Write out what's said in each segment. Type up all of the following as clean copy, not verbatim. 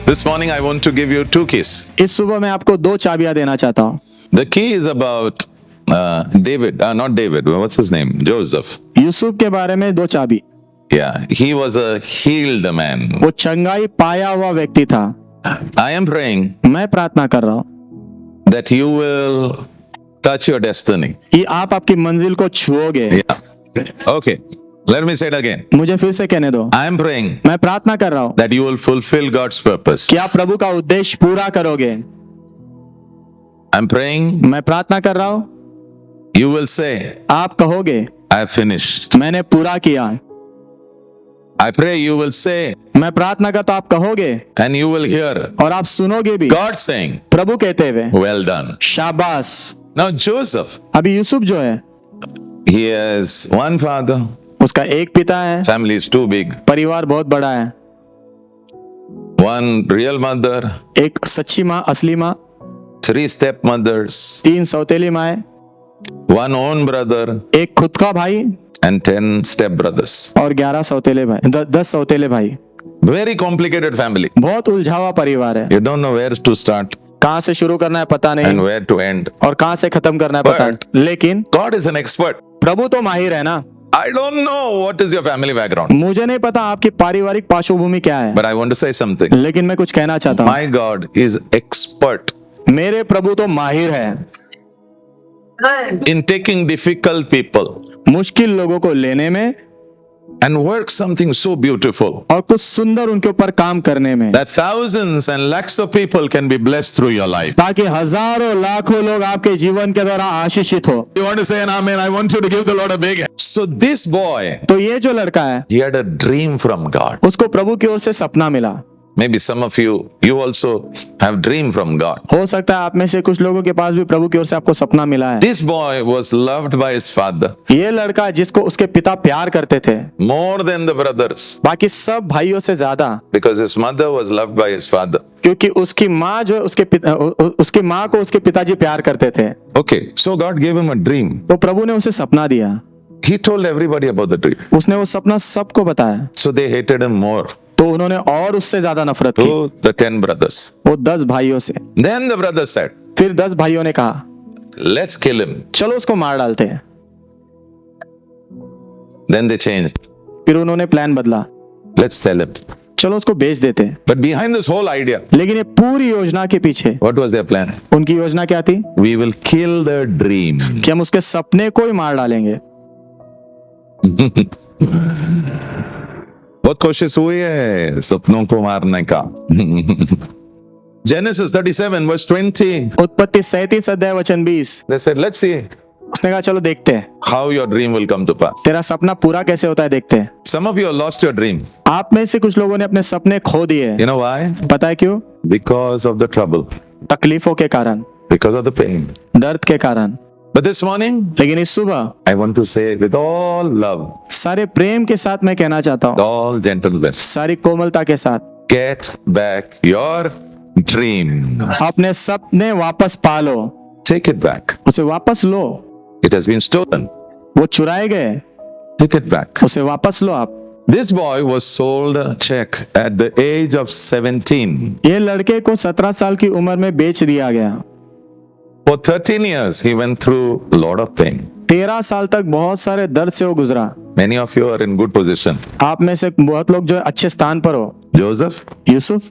This morning I want to give you two keys. इस सुबह मैं आपको दो चाबियां देना चाहता हूँ। The key is about David, not David, what's his name? Joseph. Yusuf के बारे में दो चाबी। Yeah, he was a healed man. वो चंगाई पाया हुआ व्यक्ति था। I am praying मैं प्रार्थना कर रहा हूँ that you will touch your destiny. कि आप आपकी मंजिल को छुओगे। Yeah. Okay, let me say it again. मुझे फिर से कहने दो। I am praying मैं प्रार्थना कर रहा हूँ that you will fulfill God's purpose. कि आप प्रभु का उद्देश्य पूरा करोगे। I'm praying मैं प्रार्थना कर रहा हूँ you will say, आप कहोगे I have finished. मैंने पूरा किया। I pray you will say, मैं प्रार्थना करता हूँ आप कहोगे and you will hear और आप सुनोगे भी God saying, प्रभु कहते हुए well done. शाबाश। Now Joseph, अभी यूसुफ जो है he has one father, उसका एक पिता है, family is too big, परिवार बहुत बड़ा है, one real mother, एक सच्ची माँ असली माँ, 3 stepmothers, 3 सौतेली माँ, one own brother, एक खुद का भाई and 10 stepbrothers. और 11 सौतेले भाई, 10 सौतेले भाई। Very complicated family. बहुत उलझा हुआ परिवार है। You don't know where to start कहाँ से शुरू करना है पता and नहीं where to end. और कहाँ से खत्म करना है पता नहीं, लेकिन God is an expert. प्रभु तो माहिर है ना। I don't know what is your family background, मुझे नहीं पता आपकी पारिवारिक पार्श्वभूमि क्या है, but I want to say something. लेकिन मैं कुछ कहना चाहता हूँ। My God is expert मेरे प्रभु तो माहिर है in taking difficult people मुश्किल लोगों को लेने में and work something so beautiful और कुछ सुंदर उनके ऊपर काम करने में, that thousands and lakhs of people can be blessed through your life. ताकि हजारों लाखों लोग आपके जीवन के द्वारा आशीषित हो। You want to say an amen? I want you to give the Lord a big hand. So this boy, तो ये जो लड़का है he had a dream from God. उसको प्रभु की ओर से सपना मिला। Maybe some of you also have dream from God. हो सकता है आप में से कुछ लोगों के पास भी प्रभु की ओर से आपको सपना मिला है। This boy was loved by his father ये लड़का जिसको उसके पिता प्यार करते थे more than the brothers, बाकी सब भाइयों से ज्यादा, because his mother was loved by his father. क्योंकि उसकी माँ जो है उसकी माँ को उसके पिताजी प्यार करते थे। Okay, so God gave him a dream. तो प्रभु ने उसे सपना दिया। He told everybody about the dream. उसने वो सपना सबको बताया। So they hated him more. तो उन्होंने और उससे ज्यादा नफरत की, To the 10 brothers. वो 10 भाइयों से। Then the brothers said, फिर 10 भाइयों ने कहा let's kill him. चलो उसको मार डालते हैं। Then they changed. फिर उन्होंने प्लान बदला, Let's sell him. चलो उसको बेच देते हैं। But behind this whole idea, लेकिन ये पूरी योजना के पीछे what was their plan? उनकी योजना क्या थी We will kill their dream. कि हम उसके सपने को ही मार डालेंगे। बहुत कोशिश हुई है सपनों को मारने का। Genesis 37 verse 20. उत्पत्ति 37 अध्याय वचन 20। They said, let's see उसने कहा चलो देखते हैं how your dream will come to pass. तेरा सपना पूरा कैसे होता है, देखते हैं। Some of you have lost your dream. आप में से कुछ लोगों ने अपने सपने खो दिए। You know why? पता है क्यों? Because of the trouble, तकलीफों के कारण, because of the pain. दर्द के कारण। But this morning, लेकिन इस सुबह I want to say with all love, सारे प्रेम के साथ मैं कहना चाहता हूँ, all gentleness, सारी कोमलता के साथ, get back your dream. अपने सपने वापस पालो, Take it back. उसे वापस लो। It has been stolen. वो चुराए गए, Take it back. उसे वापस लो आप। This boy was sold a check at the age of 17. ये लड़के को 17 साल की उम्र में बेच दिया गया। For 13 years, he went through a lot of pain. 13 साल तक बहुत सारे दर्द से वो गुजरा। Many of you are in good position. आप में से बहुत लोग जो है अच्छे स्थान पर हो। Joseph, यूसुफ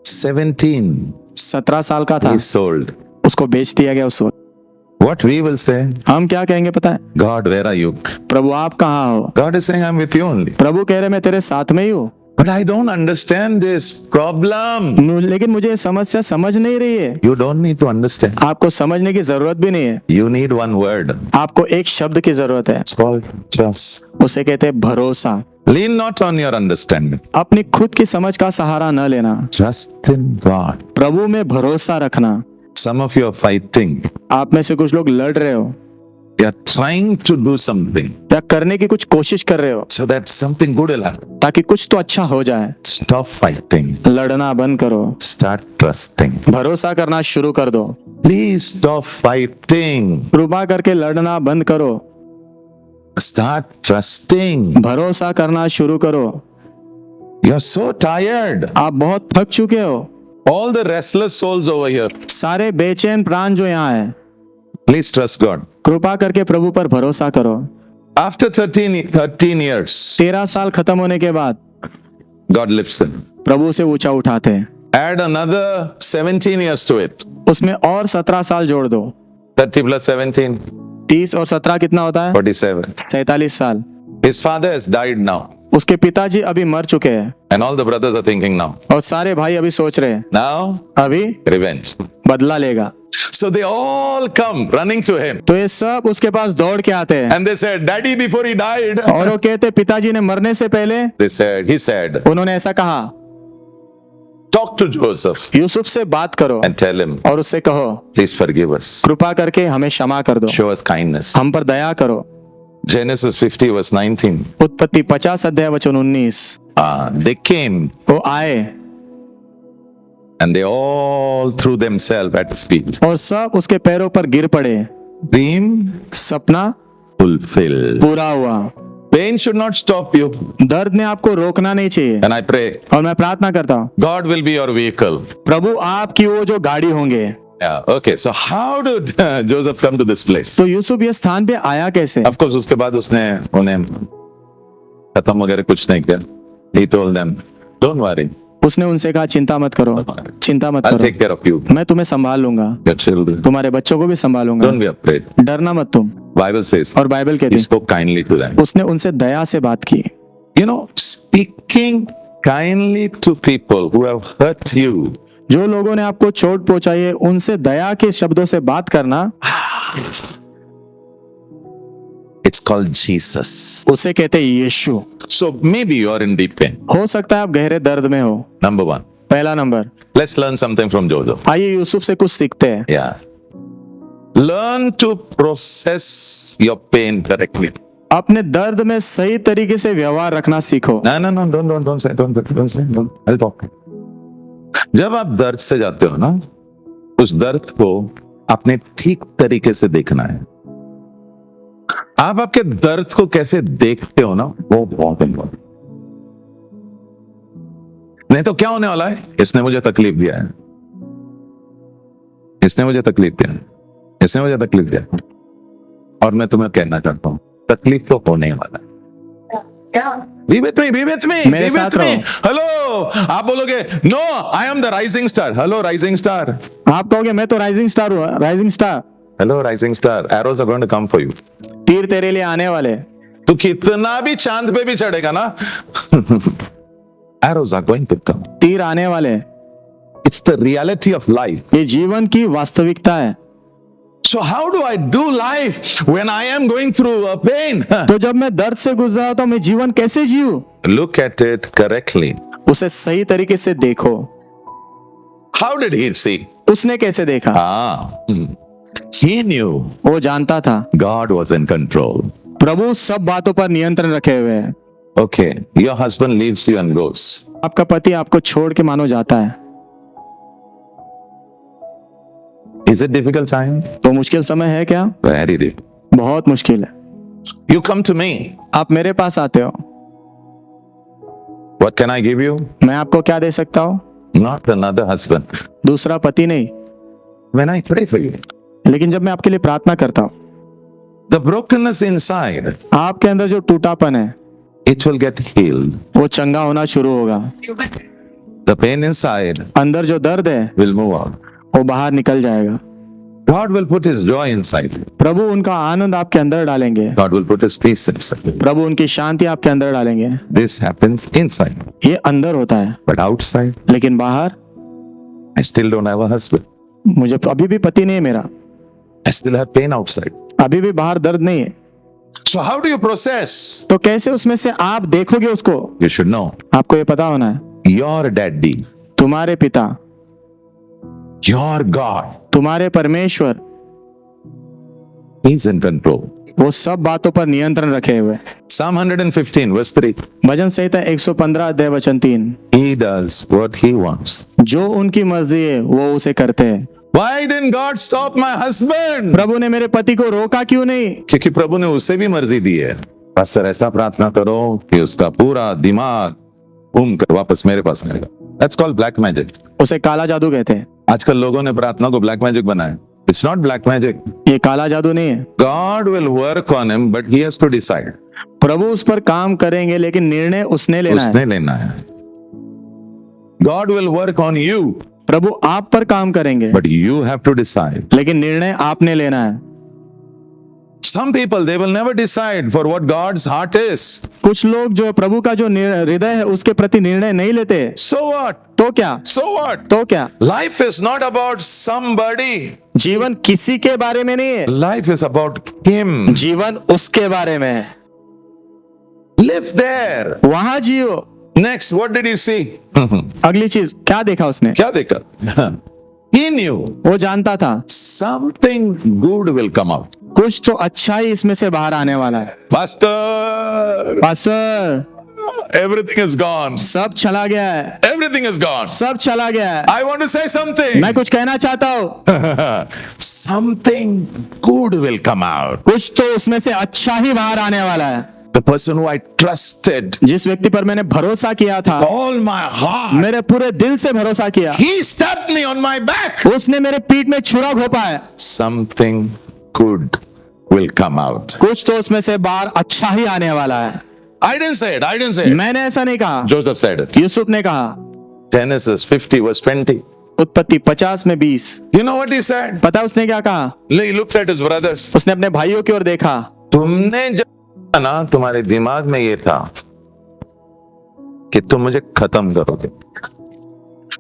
17, 17 साल का था, he sold. उसको बेच दिया गया उस वक्त। What we will say, हम क्या कहेंगे पता है? God, where are you? प्रभु आप कहाँ हो? God is saying, I'm with you only. प्रभु कह रहे मैं तेरे साथ में ही हूँ। But I don't understand this problem. लेकिन मुझे ये समस्या समझ नहीं रही है। You don't need to understand. आपको समझने की जरूरत भी नहीं है, You need one word. आपको एक शब्द की जरूरत है, It's called trust. उसे कहते हैं भरोसा। Lean not on your understanding. अपनी खुद की समझ का सहारा न लेना, Trust in God. प्रभु में भरोसा रखना। Some of you are fighting. आप में से कुछ लोग लड़ रहे हो You are trying to do something या करने की कुछ कोशिश कर रहे हो so that something good will happen. ताकि कुछ तो अच्छा हो जाए। Stop fighting. लड़ना बंद करो, Start trusting. भरोसा करना शुरू कर दो। Please stop fighting. कृपा करके लड़ना बंद करो, Start trusting. भरोसा करना शुरू करो। You're so tired. आप बहुत थक चुके हो। All the restless souls over here. सारे बेचैन प्राण जो यहाँ है, Please trust God. कृपा करके प्रभु पर भरोसा करो। After 13 years, 13 साल खत्म होने के बाद God lifts him. प्रभु उसे ऊंचा उठाते हैं। Add another 17 years to it. उसमें और 17 साल जोड़ दो। 30 plus 17, 30 और 17 कितना होता है? 47. 47 साल। His father has died now. उसके पिताजी अभी मर चुके हैं And all the brothers are thinking now. और सारे भाई अभी सोच रहे हैं Now, अभी revenge. बदला लेगा। So they all come running to him. तो ये सब उसके पास दौड़ के आते हैं And they said, Daddy, before he died. और वो कहते पिताजी ने मरने से पहले He said, उन्होंने ऐसा कहा, talk to Joseph यूसुफ से बात करो and tell him, और उससे कहो please forgive us. कृपा करके हमें क्षमा कर दो, Show us kindness. हम पर दया करो। Genesis 50 verse 19. उत्पत्ति 50 अध्याय वचन 19। They came वो आए and they all threw themselves at his feet. और सब उसके पैरों पर गिर पड़े। Dream सपना fulfilled. पूरा हुआ। Pain should not stop you. दर्द ने आपको रोकना नहीं चाहिए। And I pray, और मैं प्रार्थना करता हूँ God will be your vehicle. प्रभु आपकी वो जो गाड़ी होंगे। Yeah, okay. So how did Joseph come to this place? तो यूसुफ ये स्थान पे आया कैसे? Of course, उसके बाद उसने उन्हें खत्म वगैरह कुछ नहीं किया. He told them, don't worry. उसने उनसे कहा चिंता मत करो, चिंता मत I'll करो, take care of you. मैं तुम्हें संभाल लूंगा, Your children. तुम्हारे बच्चों को भी संभालूंगा, Don't be afraid. डरना मत तुम। Bible says और बाइबल कहती he है spoke kindly to them. उसने उनसे दया से बात की। You know, speaking kindly to people who have hurt you. जो लोगों ने आपको चोट पहुंचाई है उनसे दया के शब्दों से बात करना, It's called Jesus. उसे कहते हैं यीशु। So maybe you are in deep pain. हो सकता है आप गहरे दर्द में हो। Number one. पहला number, Let's learn something from Joseph. आइए यूसुफ से कुछ सीखते हैं। Yeah. Learn to process your pain correctly. अपने दर्द में सही तरीके से व्यवहार रखना सीखो। No, don't say. I'll talk. जब आप दर्द से जाते हो ना, उस दर्द को अपने ठीक तरीके से देखना है। आप आपके दर्द को कैसे देखते हो ना, वो बहुत इम्पोर्टेंट। नहीं तो क्या होने वाला है, इसने मुझे तकलीफ दिया है, इसने मुझे तकलीफ दिया, इसने मुझे तकलीफ दिया, और मैं तुम्हें कहना चाहता हूं तकलीफ तो होने वाला है। Be with me. मेरे साथ रहो। Hello, आप बोलोगे no, I am the rising star. Hello, rising star. आप कहोगे मैं तो राइजिंग स्टार हूँ, rising star. Hello, rising star. Arrows are going to come for you. तीर तेरे लिए आने वाले। तू कितना भी चांद पे भी चढ़ेगा ना, arrows are going to come. तीर आने वाले। It's the reality of life. ये जीवन की वास्तविकता है। So how do I do life when I am going through a pain? तो जब मैं दर्द से गुजरा हूं तो मैं जीवन कैसे जीऊं? Look at it correctly. उसे सही तरीके से देखो। How did he see? उसने कैसे देखा? He knew वो जानता था God was in control. प्रभु सब बातों पर नियंत्रण रखे हुए है। Okay, your husband leaves you and goes. आपका पति आपको छोड़ के मानो जाता है, Is it difficult time? तो मुश्किल समय है क्या? Very difficult. बहुत मुश्किल है। You come to me. आप मेरे पास आते हो, What can I give you? मैं आपको क्या दे सकता हूँ? Not another husband. दूसरा पति नहीं। When I pray for you, लेकिन जब मैं आपके लिए प्रार्थना करता हूँ, the brokenness inside, आपके अंदर जो टूटापन है it will get healed. वो चंगा होना शुरू होगा। The pain inside अंदर जो दर्द है will move out. वो बाहर निकल जाएगा। God will put his joy inside you. प्रभु उनका आनंद आपके अंदर डालेंगे, God will put his peace inside you. प्रभु उनकी शांति आपके अंदर डालेंगे। This happens inside. ये अंदर होता है, But outside, लेकिन बाहर I still don't have a husband. मुझे अभी भी पति नहीं है मेरा, I still have pain outside. अभी भी बाहर दर्द नहीं है। So how do you process? तो कैसे उसमें से आप देखोगे उसको? You should know. आपको ये पता होना है, Your daddy, तुम्हारे पिता, your God, तुम्हारे परमेश्वर, he's in control. वो सब बातों पर नियंत्रण रखे हुए। Psalm 115 verse 3. भजन संहिता 115 अध्याय वचन 3, He does what he wants. जो उनकी मर्जी है वो उसे करते हैं। Why didn't God stop my husband? प्रभु ने मेरे पति को रोका क्यों नहीं? क्योंकि प्रभु ने उसे भी मर्जी दी है। पास्टर ऐसा प्रार्थना करो कि उसका पूरा दिमाग घूम कर वापस मेरे पास आएगा। That's called black magic. उसे काला जादू कहते हैं। आजकल लोगों ने प्रार्थना को ब्लैक मैजिक बनाया। It's not black magic. ये काला जादू नहीं है। God will work on him, but he has to decide. प्रभु उस पर काम करेंगे, लेकिन निर्णय उसने लेना है। उसने लेना है। God will work on you, प्रभु आप पर काम करेंगे, but you have to decide. लेकिन निर्णय आपने लेना है। Some people, they will never decide for what God's heart is. कुछ लोग जो प्रभु का जो हृदय है उसके प्रति निर्णय नहीं लेते। So what? तो क्या? So what? तो क्या? Life is not about somebody. जीवन किसी के बारे में नहीं है, Life is about him. जीवन उसके बारे में है। Live there. वहां जियो। Next, what did he see? अगली चीज क्या देखा उसने? क्या देखा? He knew वो जानता था something good will come out. कुछ तो अच्छा ही इसमें से बाहर आने वाला है। Pastor, pastor, everything is gone. सब चला गया है, Everything is gone. सब चला गया है। I want to say something. मैं कुछ कहना चाहता हूँ, Something good will come out. कुछ तो उसमें से अच्छा ही बाहर आने वाला है। The person who I trusted, जिस व्यक्ति पर मैंने भरोसा किया था, all my heart, मेरे पूरे दिल से भरोसा किया, he stabbed me on my back. उसने मेरे पीठ में छुरा घोंपा है। Something good will come out. कुछ तो उसमें से बाहर अच्छा ही आने वाला है। I didn't say it. I didn't say it. मैंने ऐसा नहीं कहा, Joseph said it. यूसुफ ने कहा। Genesis 50 verse 20. उत्पत्ति 50 में 20। You know what he said? पता है उसने क्या कहा? He looked at his brothers. उसने अपने भाइयों की ओर देखा। तुमने जब ना तुम्हारे दिमाग में ये था कि तुम मुझे खत्म करोगे,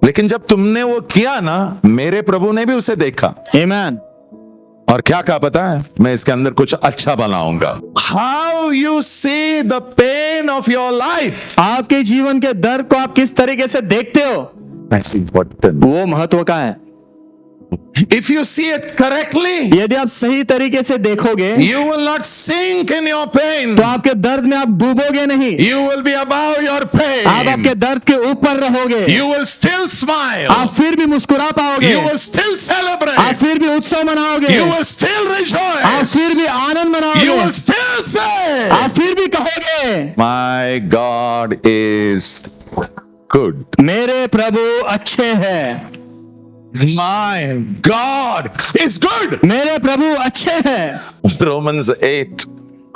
लेकिन जब तुमने वो किया ना, मेरे प्रभु ने भी उसे देखा आमीन। और क्या कहा पता है? मैं इसके अंदर कुछ अच्छा बनाऊंगा। How you see the pain of your life? आपके जीवन के दर्द को आप किस तरीके से देखते हो, That's important. वो महत्व का है। If you see it correctly, यदि आप सही तरीके से देखोगे, you will not sink in your pain. तो आपके दर्द में आप डूबोगे नहीं, You will be above your pain. आप आपके दर्द के ऊपर रहोगे। You will still smile. आप फिर भी मुस्कुरा पाओगे, You will still celebrate. आप फिर भी उत्सव मनाओगे, You will still आप rejoice. फिर भी आनंद You मनाओगे, will still say, आप फिर भी कहोगे, My God is good. मेरे प्रभु अच्छे हैं, My God is good. मेरे प्रभु अच्छे हैं। Romans 8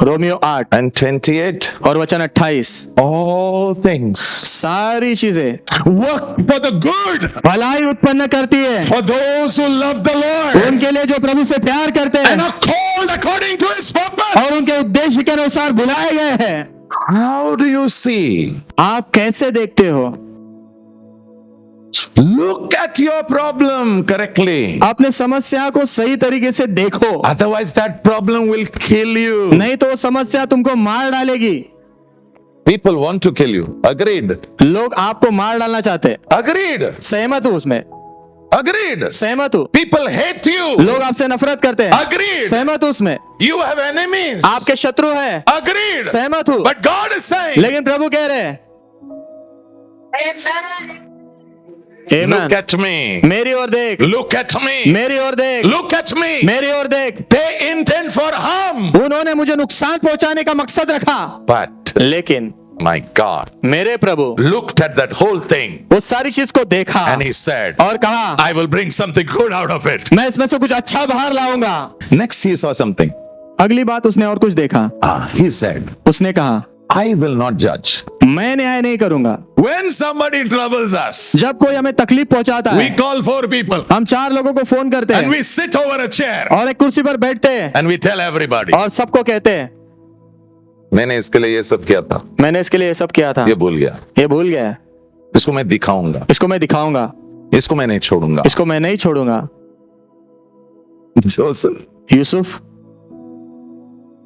Romeo 8 and 28. और वचन 28। All things सारी चीजें work for the good भलाई उत्पन्न करती है for those who love the Lord उनके लिए जो प्रभु से प्यार करते हैं and are called according to His और purpose. उनके उद्देश्य के अनुसार बुलाए गए हैं। How do you see? आप कैसे देखते हो? Look at your problem correctly. अपने समस्या को सही तरीके से देखो, Otherwise, that problem will kill you. नहीं तो वो समस्या तुमको मार डालेगी। People want to kill you. Agreed. लोग आपको मार डालना चाहते हैं। Agreed. सहमत हूँ उसमें, Agreed. सहमत हूँ। People hate you. लोग आपसे नफरत करते हैं। Agreed. सहमत हूँ उसमें। You have enemies. आपके शत्रु हैं। Agreed. सहमत हूँ। But God is saying, लेकिन प्रभु कह रहे हैं, look at me. मेरी ओर देख, Look at me. मेरी ओर देख, Look at me. मेरी ओर देख। They intend for harm. उन्होंने मुझे नुकसान पहुंचाने का मकसद रखा, But लेकिन my God मेरे प्रभु looked at that whole thing उस सारी चीज को देखा and He said, और कहा, I will bring something good out of it. मैं इसमें से कुछ अच्छा बाहर लाऊंगा। Next, he saw something. अगली बात उसने और कुछ देखा। He said, उसने कहा, I will not judge. मैं न्याय नहीं करूंगा। When somebody troubles us, जब कोई हमें तकलीफ पहुंचाता we है, call 4 people हम 4 लोगों को फोन करते and हैं we sit over a chair और एक कुर्सी पर बैठते हैं and we tell everybody, और सबको कहते हैं, मैंने इसके लिए ये सब किया था, मैंने इसके लिए ये सब किया था, ये भूल गया, ये भूल गया, इसको मैं दिखाऊंगा, इसको मैं दिखाऊंगा, इसको मैं नहीं छोड़ूंगा। इसको मैं नहीं छोड़ूंगा। Joseph, Yusuf,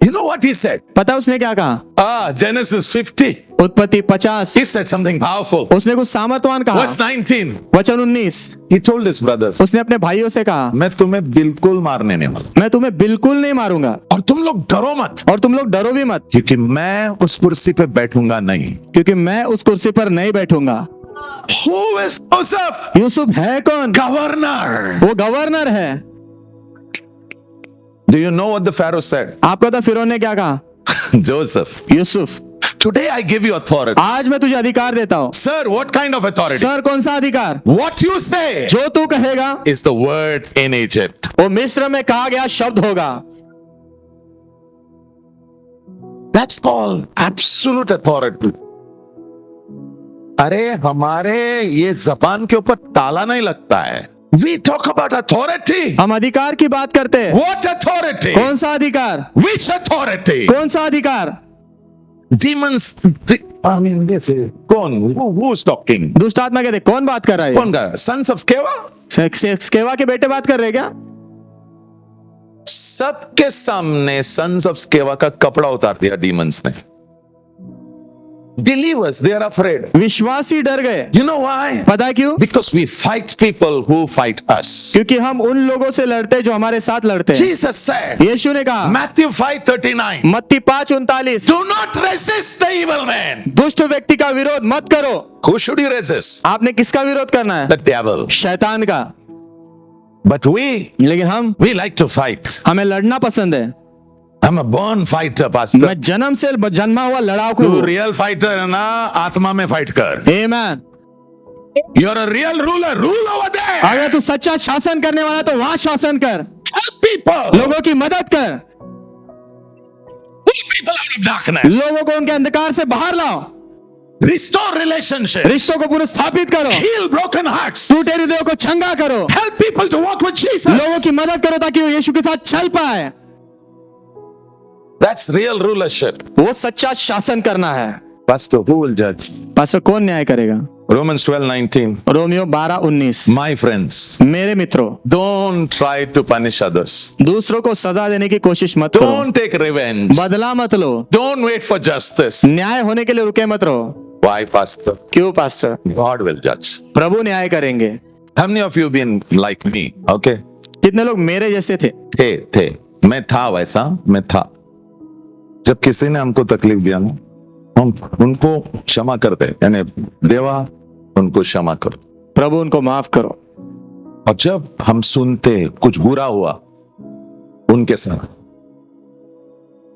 you know what he said? पता उसने क्या कहा? Genesis 50. उत्पत्ति 50। He said something powerful. उसने कुछ सामर्थवान कहा। Verse 19. वचन 19। He told his brothers, उसने अपने भाइयों से कहा, मैं तुम्हें बिल्कुल मारने नहीं वाला मैं तुम्हें बिल्कुल नहीं मारूंगा और तुम लोग डरो मत, और तुम लोग डरो भी मत, क्योंकि मैं उस कुर्सी पे बैठूंगा नहीं। क्योंकि मैं उस कुर्सी पर नहीं बैठूंगा। Who is Joseph? यूसुफ है कौन? Governor. वो गवर्नर है। Do you know what the Pharaoh said? आपको तो फिरौन ने क्या कहा? Joseph, Yusuf, Today I give you authority. आज मैं तुझे अधिकार देता हूं। Sir, what kind of authority? Sir, कौन सा अधिकार? What you say जो तू कहेगा is the word in Egypt. वो मिस्र में कहा गया शब्द होगा। That's called absolute authority. अरे हमारे ये जबान के ऊपर ताला नहीं लगता है। We talk about authority. हम अधिकार की बात करते हैं। What authority? कौन सा अधिकार? Which authority? कौन सा अधिकार? Demons. I mean, this is who's talking? दुष्ट आत्मा कहते कौन बात कर रहा है? कौन का? Sons of Sceva? स्केवा के बेटे बात कर रहे क्या? सबके सामने सन्स ऑफ स्केवा का कपड़ा उतार दिया डीमंस ने। Believers, they are afraid. विश्वासी डर गए। You know why? पता है क्यों? Because we fight people who fight us. क्योंकि हम उन लोगों से लड़ते हैं जो हमारे साथ लड़ते हैं। Jesus said, यीशु ने कहा Matthew 5:39, मत्ती 5:39, do not resist the evil man. दुष्ट व्यक्ति का विरोध मत करो। Who should you resist? आपने किसका विरोध करना है? The devil. शैतान का। But लेकिन we like to fight. हमें लड़ना पसंद है। I'm a born fighter, pastor. मैं जन्म से जन्मा हुआ लड़ाकू तू हूँ। रियल फाइटर है ना, आत्मा में फाइट कर। Amen। You're a real ruler, rule over there. अगर तू सच्चा शासन करने वाला तो वहां शासन कर, Help people. लोगों की मदद कर, Pull people out of darkness. लोगों को उनके अंधकार से बाहर लाओ, Restore relationship. रिश्तों को पुनर्स्थापित करो, Heal broken hearts. टूटे हृदयों को चंगा करो, Help people to walk with Jesus. लोगों की मदद करो ताकि वो यीशु के साथ चल पाए। That's real rulership. वो सच्चा शासन करना है। Pastor, who will judge? Pastor कौन न्याय करेगा? Romans 12:19. रोमियो 12:19, My friends, मेरे मित्रों, don't try to punish others. दूसरों को सजा देने की कोशिश मत करो, Don't take revenge. बदला मत लो, Don't wait for justice. न्याय होने के लिए रुके मत रहो। Why, Pastor? क्यों पास्टर? God will judge. प्रभु न्याय करेंगे। How many of you been like me? Okay. कितने लोग मेरे जैसे थे? थे। मैं था वैसा, मैं था। जब किसी ने हमको तकलीफ दिया ना, हम उनको क्षमा करते, यानी देवा उनको क्षमा करो। प्रभु उनको माफ करो। और जब हम सुनते कुछ बुरा हुआ उनके साथ,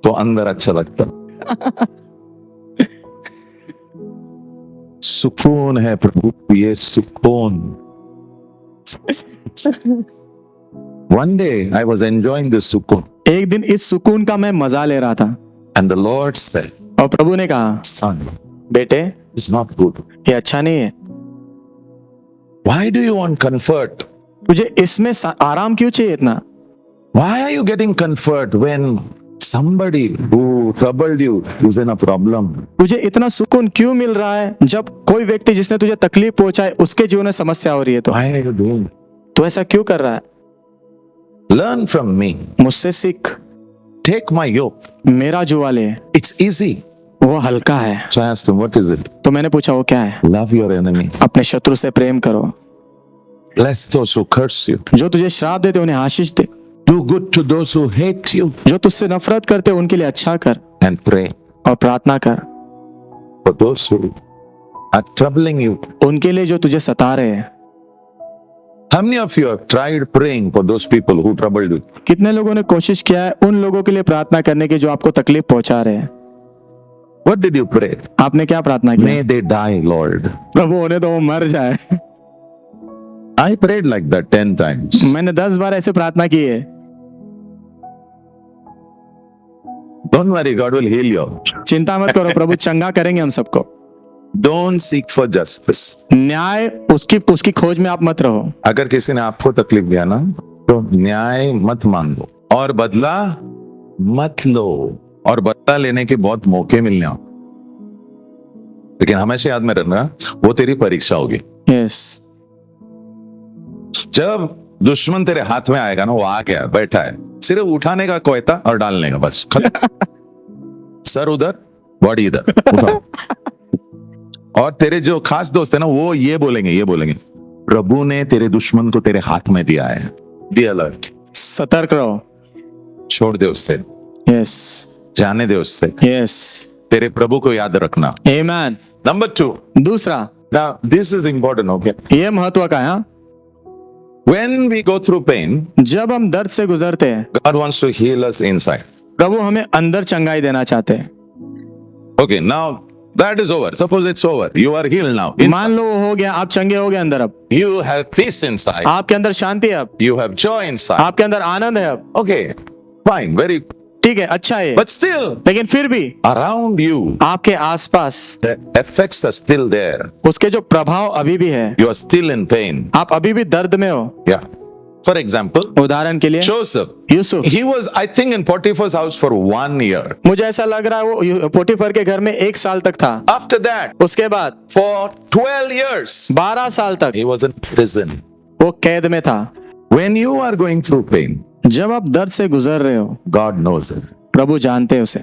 तो अंदर अच्छा लगता। सुकून है प्रभु, ये सुकून। One day I was enjoying this सुकून, एक दिन इस सुकून का मैं मजा ले रहा था and the Lord said, और प्रभु ने कहा, "Son, बेटे it's not good. ये अच्छा नहीं है। Why do you want comfort? तुझे इसमें आराम क्यों चाहिए इतना? Why are you getting comfort when somebody who troubled you is in a problem?" तुझे इतना सुकून क्यों मिल रहा है जब कोई व्यक्ति जिसने तुझे तकलीफ पहुंचाए उसके जीवन में समस्या हो रही है? तो Why are you doing? तू ऐसा क्यों कर रहा है? Learn from me. मुझसे सीख, Take my yoke. मेरा जुआ ले, It's easy. वो हल्का है। So I asked him, what is it? तो मैंने पूछा वो क्या है? Love your enemy. अपने शत्रु से प्रेम करो, Bless those who curse you. जो तुझे श्राप देते उन्हें आशीष दे, Do good to those who hate you. जो तुझसे नफरत करते उनके लिए अच्छा कर And pray और प्रार्थना कर for those who are troubling you. उनके लिए जो तुझे सता रहे हैं। How many of you have tried praying for those people who troubled you? कितने लोगों ने कोशिश किया है उन लोगों के लिए प्रार्थना करने की जो आपको तकलीफ पहुंचा रहे हैं? What did you pray? आपने क्या प्रार्थना की? May they die, Lord. प्रभु उन्हें तो वो मर जाए। I prayed like that 10 times. मैंने 10 बार ऐसे प्रार्थना की है। Don't worry, God will heal you. चिंता मत करो, प्रभु चंगा करेंगे हम सबको। Don't seek for justice. न्याय उसकी खोज में आप मत रहो। अगर किसी ने आपको तकलीफ दिया ना, तो न्याय मत मांगो और बदला मत लो। और बदला लेने के बहुत मौके मिलने आपको, लेकिन हमेशा याद में रखना, वो तेरी परीक्षा होगी। यस। जब दुश्मन तेरे हाथ में आएगा ना, वो आ गया, बैठा है, सिर्फ उठाने का कोयता और डालने का, बस। सर उधर, बॉडी इधर, उठाओ। और तेरे जो खास दोस्त है ना, वो ये बोलेंगे, प्रभु ने तेरे दुश्मन को तेरे हाथ में दिया है। बी अलर्ट, सतर्क रहो। छोड़ दे उससे, यस, जाने दे उससे। यस, तेरे प्रभु को याद रखना। आमेन। नंबर 2, दूसरा, now this is important, okay? ये महत्व का है। हाँ? When we go through pain, जब हम दर्द से गुजरते हैं, God wants to heal us inside. प्रभु हमें अंदर चंगाई देना चाहते हैं। Okay, now that is over. Suppose it's over. You are healed now. मान लो वो हो गया, आप चंगे हो गए अंदर। अब You have peace inside. आपके अंदर शांति है, अब You have joy inside. आपके अंदर आनंद है। अब Okay, fine, very. ठीक है, अच्छा है। But still, लेकिन फिर भी around you, आपके आसपास the effects are still there. उसके जो प्रभाव अभी भी है, You are still in pain. आप अभी भी दर्द में हो। Yeah. For example, उदाहरण के लिए Joseph. Yusuf, He was, I think, in Potiphar's house for 1 year. मुझे ऐसा लग रहा है वो पोटीफर के घर में 1 साल तक था। After that, उसके बाद for 12 years, 12 साल तक he was in prison. वो कैद में था। When you are going through pain, जब आप दर्द से गुजर रहे हो, God knows it. प्रभु जानते हैं उसे।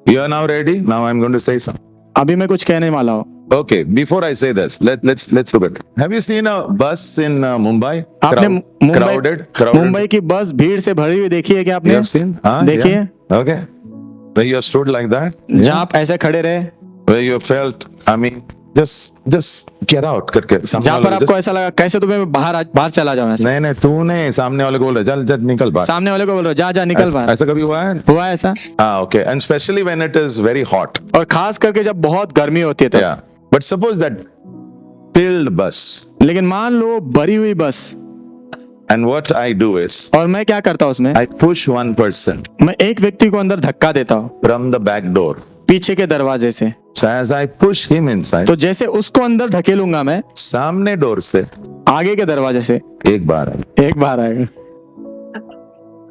You are now ready? Now I'm going to say something. अभी मैं कुछ कहने वाला हूँ। Okay, before I say this, let's look at it. Have you seen a bus in Mumbai? आपने Crowded. मुंबई की बस भीड़ से भरी हुई देखी है क्या You आपने? have seen? देखी है? Yeah. Okay. Where you stood like that? जहाँ आप ऐसे खड़े रहे, Where you felt, I mean, just get out करके सामने जहाँ पर वाले आपको just- ऐसा लगा कैसे तुम्हें बाहर चला जाऊं ऐसे। नहीं तूने सामने वाले को बोल रहा चल निकल बाहर। सामने वाले को बोल रहे हो, जा निकल बाहर। ऐसा कभी हुआ है? हुआ ऐसा? हाँ, okay. And especially when it is very hot. और खास करके जब बहुत गर्मी होती है तब। Yeah. But suppose that filled bus, लेकिन मान लो भरी हुई बस, and what I do is और मैं क्या करता हूँ उसमें, I push one person मैं एक व्यक्ति को अंदर धक्का देता हूँ from the back door. पीछे के दरवाजे से। So as I push him inside, तो जैसे उसको अंदर ढकेलूंगा मैं, सामने डोर से आगे के दरवाजे से एक बार आएगा। एक बार आएगा,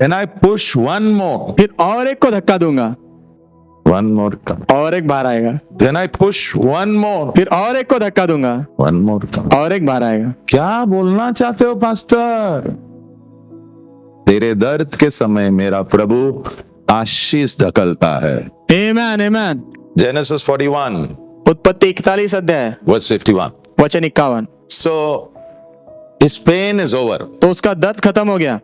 And I push one more, फिर और एक को धक्का दूंगा, one more come. और एक बार आएगा, Then I push one more, फिर और एक को धक्का दूंगा, one more come. और एक बार आएगा। क्या बोलना चाहते हो पास्टर? तेरे दर्द के समय मेरा प्रभु आशीष ढकलता है। आमेन आमेन। Genesis 41 उत्पत्ति 41 अध्याय verse 51. वचन 51। So his pain is over. तो उसका दर्द खत्म हो गया,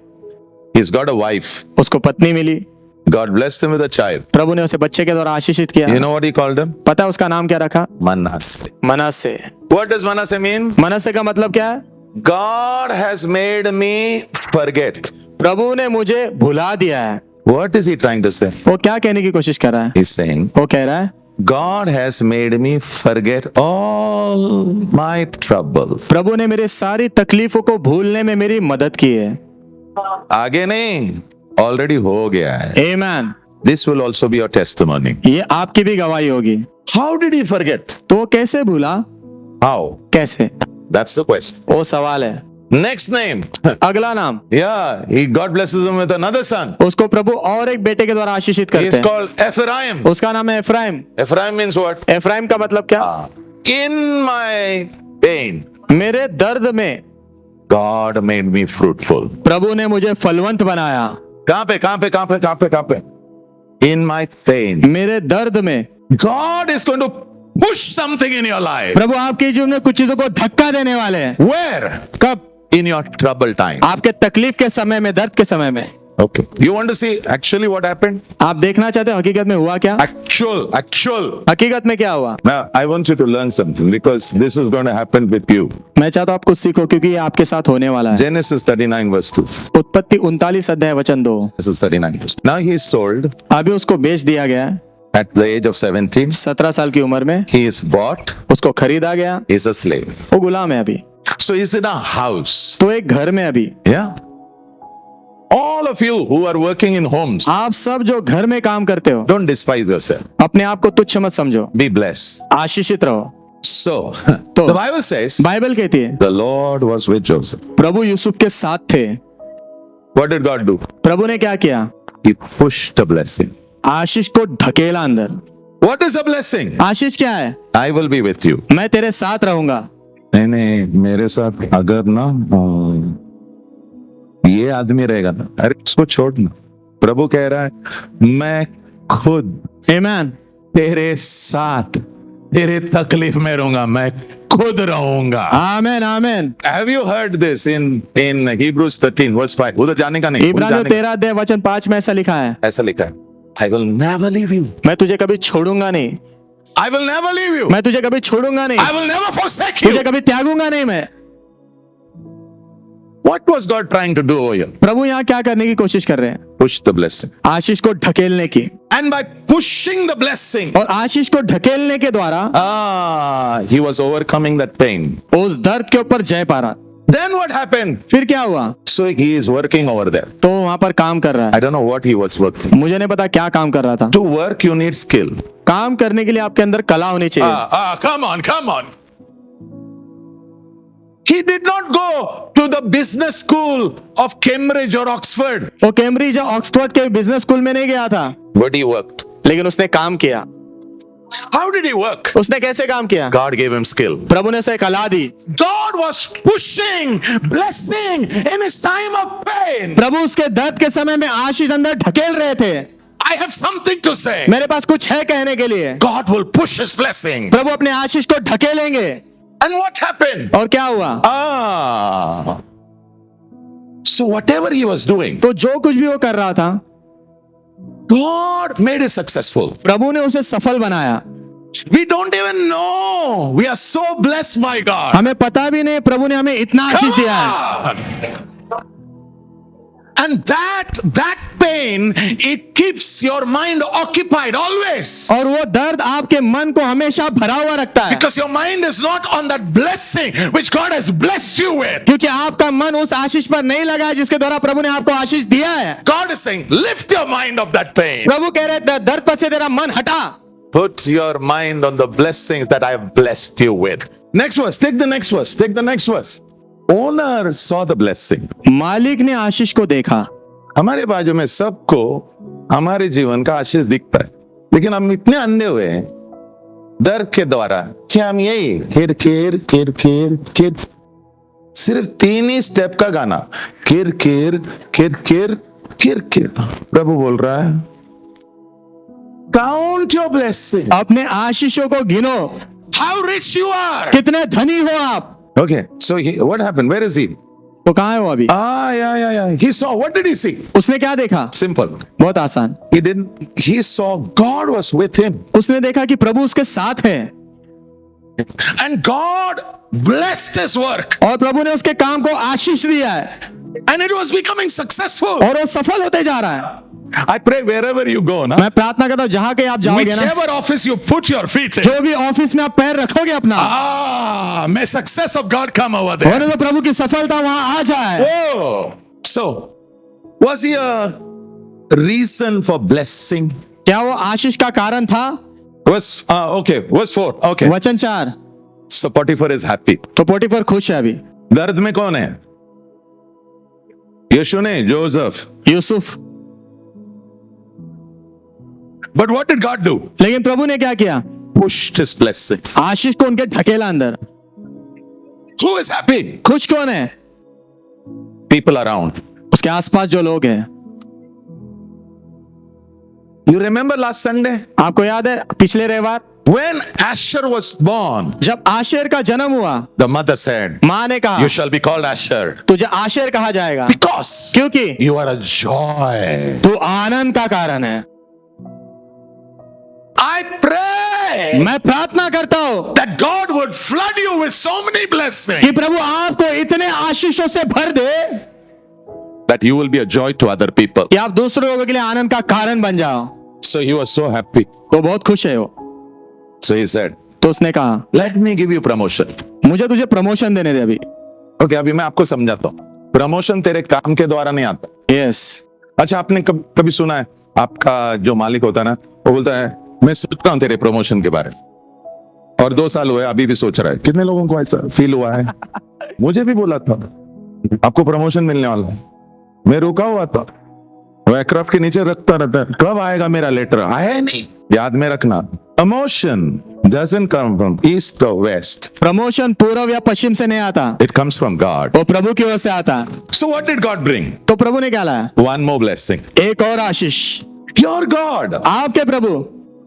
He's got a wife. उसको पत्नी मिली, God blessed him with a child. प्रभु ने उसे बच्चे के द्वारा आशीषित किया। You know what he called him? पता है उसका नाम क्या रखा? Manasseh. मनस्से। What does Manasseh mean? मनस्से का मतलब क्या है? God has made me forget. प्रभु ने मुझे भुला दिया है। What is he trying to say? वो क्या कहने की कोशिश कर रहा है? He's saying, वो कह रहा है God has made me forget all my troubles. प्रभु ने मेरे सारी तकलीफों को भूलने में मेरी मदद की है। आगे नहीं, already हो गया है. आमेन। This will also be your testimony. ये आपकी भी गवाही होगी। How did he forget? तो वो कैसे भूला? How? कैसे? That's the question. वो सवाल है। Next name. अगला नाम, Yeah, God blesses him with another son. उसको प्रभु और एक बेटे के द्वारा आशीषित He करते is हैं। called Ephraim. उसका नाम है Ephraim. Ephraim means what? Ephraim का मतलब क्या? In my pain, मेरे दर्द में God made me fruitful. प्रभु ने मुझे फलवंत बनाया। कहां पे? In my pain. मेरे दर्द में God is going to push something in your life. प्रभु आपके जीवन में कुछ चीजों को धक्का देने वाले हैं। Where? कब? In your trouble time. आपके तकलीफ के समय में, दर्द के समय में। Okay. You want to see actually what happened? आप देखना चाहते हो हकीकत में हुआ क्या? Actual. हकीकत में क्या हुआ? Now, I want you to learn something because this is going to happen with you. मैं चाहता हूं आप कुछ सीखो क्योंकि ये आपके साथ होने वाला है। Genesis 39 verse 2. उत्पत्ति 39 अध्याय वचन 2। Genesis 39 verse 2. Now he is sold अभी उसको बेच दिया गया है। at the age of 17. 17 साल की उम्र में He is bought. उसको खरीदा गया। He is a slave. वो गुलाम है अभी। So he's in a house. तो एक घर में अभी। Yeah. All of you who are working in homes, आप सब जो घर में काम करते हो, don't despise yourself. अपने आप को तुच्छ मत समझो, Be blessed. आशीषित रहो। So, तो- the Bible says, बाइबल कहती है the Lord was with Joseph. प्रभु यूसुफ के साथ थे। What did God do? प्रभु ने क्या किया? He pushed a blessing. आशीष को ढकेला अंदर। What is a blessing? आशीष क्या है? I will be with you. मैं तेरे साथ रहूंगा। नहीं, मेरे साथ अगर ना ये आदमी रहेगा ना, अरे उसको छोड़ ना। प्रभु कह रहा है, मैं खुद आमेन। तेरे साथ तेरे तकलीफ में रहूंगा, मैं खुद रहूंगा। आमेन आमेन। Have you heard this in Hebrews 13 verse 5? उधर जाने का नहीं, इब्रानियों 13 अध्याय वचन 5 में ऐसा लिखा है, ऐसा लिखा है, I will never leave you. मैं तुझे कभी छोड़ूंगा नहीं। I will never leave you. मैं तुझे कभी छोड़ूंगा नहीं। I will never forsake you. तुझे कभी त्यागूंगा नहीं मैं। What was God trying to do over here? प्रभु यहाँ क्या करने की कोशिश कर रहे हैं? push the blessing. आशीष को ढकेलने की, And by pushing the blessing, और आशीष को ढकेलने के द्वारा he was overcoming that pain. उस दर्द के ऊपर जय पा रहा। Then what happened? फिर क्या हुआ? So he is working over there. तो वहां पर काम कर रहा है। I don't know what he was working. मुझे नहीं पता क्या काम कर रहा था। To work, you need skill. काम करने के लिए आपके अंदर कला होनी चाहिए। Come on, come on. He did not go to the business school of Cambridge or Oxford. वो कैम्ब्रिज या ऑक्सफोर्ड के बिजनेस स्कूल में नहीं गया था, But he worked. लेकिन उसने काम किया। How did he work? उसने कैसे काम किया? God gave him skill. प्रभु ने उसे कला दी। God was pushing blessing in his time of pain. प्रभु उसके दर्द के समय में आशीष अंदर ढकेल रहे थे। I have something to say. मेरे पास कुछ है कहने के लिए। God will push his blessing. प्रभु अपने आशीष को ढकेलेंगे। And what happened? और क्या हुआ? So whatever he was doing, तो जो कुछ भी वो कर रहा था, God made it successful. प्रभु ने उसे सफल बनाया। We don't even know. We are so blessed by God. हमें पता भी नहीं प्रभु ने हमें इतना आशीष दिया है। And that pain, it keeps your mind occupied always. और वो दर्द आपके मन को हमेशा भरा हुआ रखता है, Because your mind is not on that blessing which God has blessed you with. क्योंकि आपका मन उस आशीष पर नहीं लगा है जिसके द्वारा प्रभु ने आपको आशीष दिया है। God is saying, lift your mind of that pain. प्रभु कह रहे दर्द पर से तेरा मन हटा। Put your mind on the blessings that I have blessed you with. Next verse, take the next verse, take the next verse. Owner saw the blessing. मालिक ने आशीष को देखा। हमारे बाजू में सबको हमारे जीवन का आशीष दिखता है, लेकिन हम इतने अंधे हुए हैं दर्द के द्वारा कि हम यही किर किर किर किर किर, सिर्फ 3 ही स्टेप का गाना, किर किर किर किर किर किर। प्रभु बोल रहा है, काउंट योर ब्लेसिंग, अपने आशीषों को गिनो, हाउ रिच यू आर, कितने धनी हो आप। Okay, so what happened? Where is he? वो कहाँ है वो अभी? Yeah. He saw. What did he see? उसने क्या देखा? Simple. बहुत आसान। He saw God was with him. उसने देखा कि प्रभु उसके साथ है, And God blessed his work. और प्रभु ने उसके काम को आशीष दिया है, And it was becoming successful. और वो सफल होते जा रहा है। I pray wherever you go, na? मैं प्रार्थना करता हूँ जहां कहीं आप जाओगे ना, Whichever office you put your feet in. जो भी ऑफिस में आप पैर रखोगे अपना, May success of God come over there. और तो प्रभु की सफलता वहां आ जाए। Oh. So, was he a reason for blessing? क्या वो आशीष का कारण था? Verse 4. Okay. वचन 4। So Potiphar is happy. तो पोटीफर खुश है अभी। दर्द में कौन है? यीशु ने, Joseph. Yusuf. But what did God do? लेकिन प्रभु ने क्या किया? Pushed his blessing. आशीष को उनके ढकेला अंदर। Who is happy? खुश कौन है? People around. उसके आसपास जो लोग हैं। You remember last Sunday? आपको याद है पिछले रविवार When Asher was born, जब आशेर का जन्म हुआ, the mother said, माँ ने कहा, you shall be called Asher. तुझे आशेर कहा जाएगा, Because क्योंकि you are a joy. तू आनंद का कारण है। I pray मैं प्रार्थना करता हूँ that God would flood you with so many blessings कि प्रभु आपको इतने आशीषों से भर दे that you will be a joy to other people. कि आप दूसरे लोगों के लिए आनंद का कारण बन जाओ। So he was so happy. तो बहुत खुश है वो। So he said, तो उसने कहा, let me give you promotion. मुझे तुझे प्रमोशन देने दे अभी। Okay, अभी मैं आपको समझाता हूँ। प्रमोशन तेरे काम के द्वारा नहीं आता। यस। अच्छा, आपने कभी सुना है आपका जो मालिक होता है ना, वो बोलता है मैं सोच रहा हूं तेरे प्रमोशन के बारे में, और 2 साल हुए अभी भी सोच रहा है। कितने लोगों को ऐसा फील हुआ है? मुझे भी बोला था आपको प्रमोशन मिलने वाला है, मैं रुका हुआ था, वो एयरक्राफ्ट के नीचे रखता रहता है, कब आएगा मेरा लेटर, आया ही नहीं। याद में रखना, promotion doesn't come from east or west. Promotion पूर्व या पश्चिम से नहीं आता, It comes from God. वो प्रभु की ओर से आता है। So what did God bring? तो प्रभु ने क्या लाया? One more blessing. एक और आशीष। Your God, आपके प्रभु,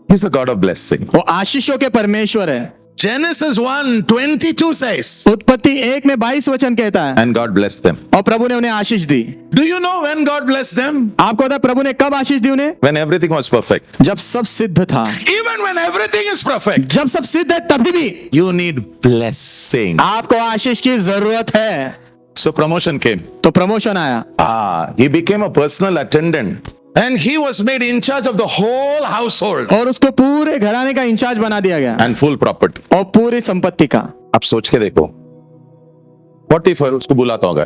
He's a God of blessing. वो आशीषों के परमेश्वर है। Genesis 1:22 says, उत्पत्ति 1 में 22 वचन कहता है, and God blessed them. और प्रभु ने उन्हें आशीष दी। Do you know when God blessed them? आपको पता है प्रभु ने कब आशीष दी उन्हें? When everything was perfect. जब सब सिद्ध था। Even when everything is perfect, जब सब सिद्ध है तभी भी you need blessing. आपको आशीष की जरूरत है। So promotion came. तो प्रमोशन आया, He became a personal attendant. And he was made in charge of the whole household और उसको पूरे घराने का इंचार्ज बना दिया गया and full property. और पूरी संपत्ति का। आप सोच के देखो, 44 उसको बुलाता होगा,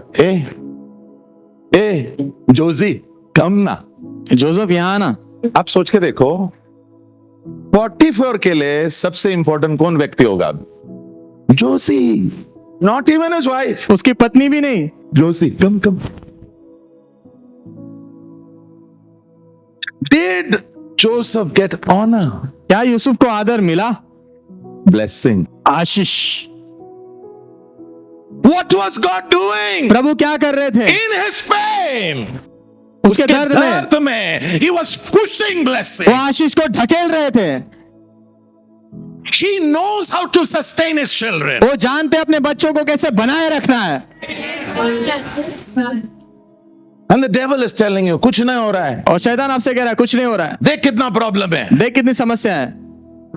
ए जोजी कम ना। जोसेफ यहाँ आना। आप सोच के देखो, 44 के लिए सबसे इंपॉर्टेंट कौन व्यक्ति होगा? जोसी, नॉट इवन हिज वाइफ। उसकी पत्नी भी नहीं। जोसी कम कम। Did Joseph get honor? क्या यूसुफ को आदर मिला? Blessing. Ashish. What was God doing? प्रभु क्या कर रहे थे? In his pain. उसके दर्द में he was pushing blessing. वो आशीष को ढकेल रहे थे। He knows how to sustain his children. वो जानते अपने बच्चों को कैसे बनाए रखना है। And the devil is telling you, कुछ नहीं हो रहा है। और शैतान आपसे कह रहा है कुछ नहीं हो रहा है। देख कितना प्रॉब्लम है। देख कितनी समस्या है।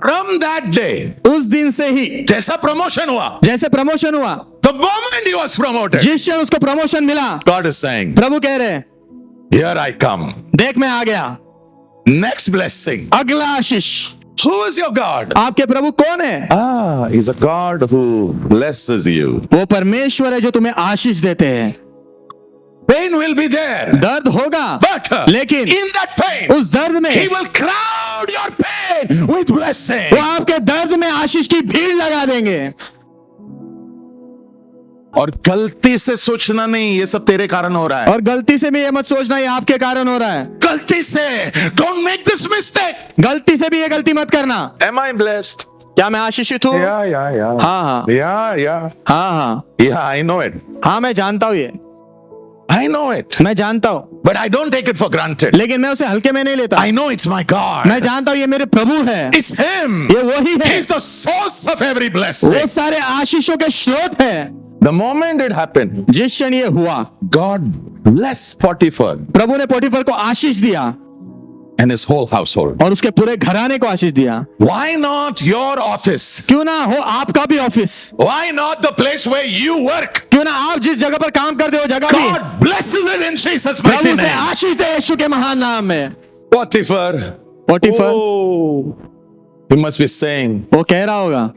From that day, उस दिन से ही जैसा प्रमोशन हुआ, जैसे प्रमोशन हुआ, the moment he was promoted, जिस क्षण उसको प्रमोशन मिला, God is saying, प्रभु कह रहे हैं, here I come. देख मैं आ गया। Next blessing. अगला आशीष। Who is your God? आपके प्रभु कौन है? He's a God who blesses you. वो परमेश्वर है जो तुम्हें आशीष देते हैं। Pain will be there. दर्द होगा, But लेकिन in that pain, उस दर्द में He will crowd your pain with blessing. वो आपके दर्द में आशीष की भीड़ लगा देंगे। और गलती से सोचना नहीं, ये सब तेरे कारण हो रहा है। और गलती से भी ये मत सोचना ये आपके कारण हो रहा है। गलती से don't make this mistake. गलती से भी ये गलती मत करना। Am I blessed? क्या मैं आशीषित हूँ? Yeah. हाँ हाँ Yeah. हाँ Yeah, I know it. हाँ मैं जानता हूँ ये, I know it. मैं जानता हूँ, But I don't take it for granted. लेकिन मैं उसे हल्के में नहीं लेता। I know it's my God. मैं जानता हूँ ये मेरे प्रभु है। It's Him. ये वही है। He's the source of every वो blessing. सारे आशीषों के स्रोत है। The moment it happened, जिस क्षण ये हुआ, God blessed Potiphar प्रभु ने पोटीफर को आशीष दिया and his whole household. और उसके पूरे घराने को आशीष दिया। Why not your office? क्यों ना हो आपका भी office? Why not the place where you work? क्यों ना आप जिस जगह पर काम करते हो जगह भी God blesses it in Jesus' Prabhu mighty से name. आशीष दे यीशु के महान नाम में। Potiphar. Potiphar Oh, he must be saying, वो कह रहा होगा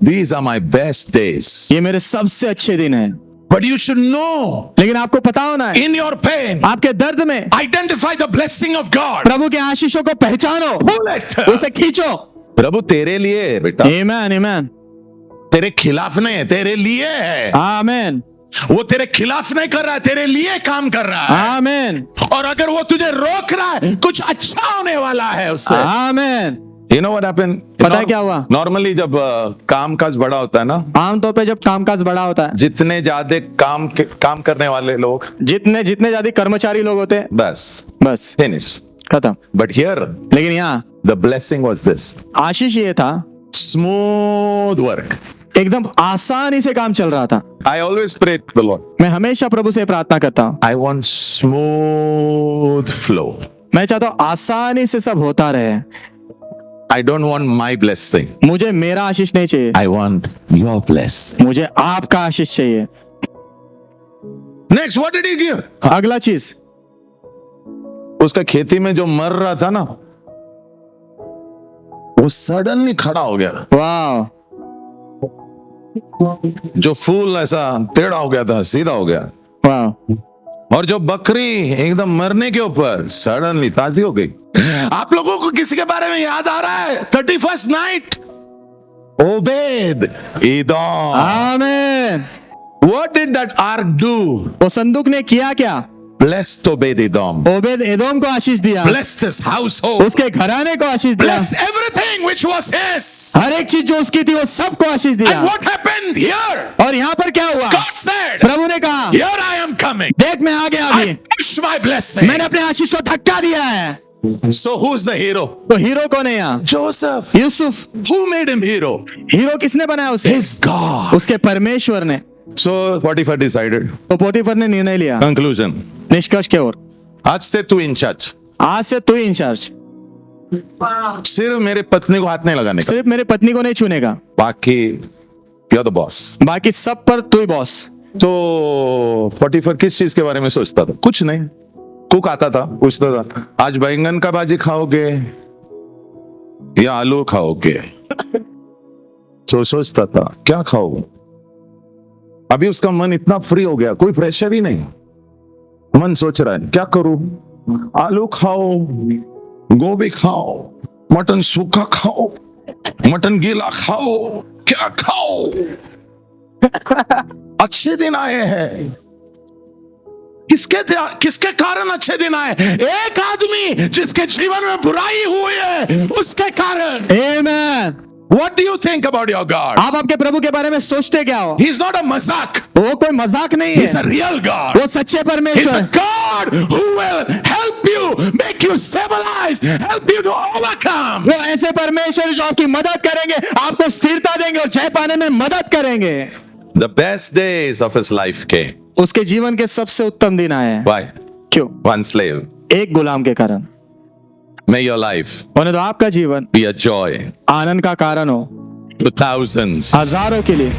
these are my best days. ये मेरे सबसे अच्छे दिन हैं। But you should know, लेकिन आपको पता होना है, in your pain, आपके दर्द में identify the blessing of God. प्रभु के आशीषों को पहचानो, Pull it. उसे खींचो। प्रभु तेरे लिए है बेटा, आमेन आमेन तेरे खिलाफ नहीं है, तेरे लिए है। आमेन वो तेरे खिलाफ नहीं कर रहा है, तेरे लिए काम कर रहा है। आमेन और अगर वो तुझे रोक रहा है, कुछ अच्छा होने वाला है उससे। आमेन। You know what happened? पता है क्या हुआ? नॉर्मली जब काम काज बड़ा होता है ना, आमतौर पे जब कामकाज बड़ा होता है, जितने ज्यादा काम करने वाले लोग, जितने ज्यादा कर्मचारी लोग होते हैं, बस फिनिश, खत्म। बट हियर लेकिन यहाँ द ब्लेसिंग वाज दिस, आशीष ये था, स्मूथ वर्क, एकदम आसानी से काम चल रहा था। I always pray to the lord, मैं हमेशा प्रभु से प्रार्थना करता हूँ, आई वांट स्मूथ फ्लो, मैं चाहता हूँ आसानी से सब होता रहे। I don't want my blessing, मुझे मेरा आशीष नहीं चाहिए, आई वांट योर ब्लेसिंग। मुझे आपका आशीष चाहिए। Next, what did he give? अगला चीज, उसका खेती में जो मर रहा था ना, वो सडनली खड़ा हो गया। वाह, जो फूल ऐसा टेढ़ा हो गया था, सीधा हो गया। वाह, और जो बकरी एकदम मरने के ऊपर सडनली ताजी हो गई। आप लोगों को किसी के बारे में याद आ रहा है? 31st night, Obed Edom. Amen. What did that ark do? वो संदूक ने किया क्या? Blessed Obed Edom. Obed Edom को आशीष दिया, Blessed his household. उसके घराने को आशीष दिया, Blessed everything which was his. हर एक चीज जो उसकी थी वो सबको आशीष दिया। And what happened here? और यहाँ पर क्या हुआ? God said, प्रभु ने कहा, here I am coming. देख मैं आ गया अभी, I push my blessing. मैंने अपने आशीष को धक्का दिया है। So who's the hero? तो हीरो कौन है यहाँ? Joseph. Yusuf. Who made him hero? Hero किसने बनाया उसे? His God. उसके परमेश्वर ने। So Potiphar decided. तो पोटीफर ने निर्णय लिया, Conclusion. निष्कर्ष की ओर, आज से तू इंचार्ज, आज से तू इंचार्ज, सिर्फ मेरे पत्नी को हाथ नहीं लगाने का, सिर्फ मेरे पत्नी को नहीं छूने का, बाकी you're the boss. बाकी सब पर तू ही बॉस। तो पोटीफर किस चीज के बारे में सोचता था? कुछ नहीं, कुक आता था, पूछता था आज बैंगन का भाजी खाओगे या आलू खाओगे? तो सोचता था क्या खाओ। अभी उसका मन इतना फ्री हो गया, कोई प्रेशर ही नहीं। मन सोच रहा है क्या करूं, आलू खाओ, गोभी खाओ, मटन सूखा खाओ, मटन गीला खाओ, क्या खाओ। अच्छे दिन आए हैं। किसके कारण अच्छे दिन आए? एक आदमी जिसके जीवन में बुराई हुई है, उसके कारण। Amen. What do you think about your God? आप आपके प्रभु के बारे में सोचते क्या हो? He's not a मजाक. वो कोई मजाक नहीं He's है, a real God. वो सच्चे He's परमेश्वर a है। God who will help you, make you stabilize, help you to overcome. वो ऐसे परमेश्वर जो आपकी मदद करेंगे, आपको स्थिरता देंगे और जय पाने में मदद करेंगे। The best days of his life came. उसके जीवन के सबसे उत्तम दिन आए हैं। Why? क्यों? One slave. एक गुलाम के कारण। May your life होने तो आपका जीवन be a joy आनंद का कारण हो to thousands. हजारों के लिए।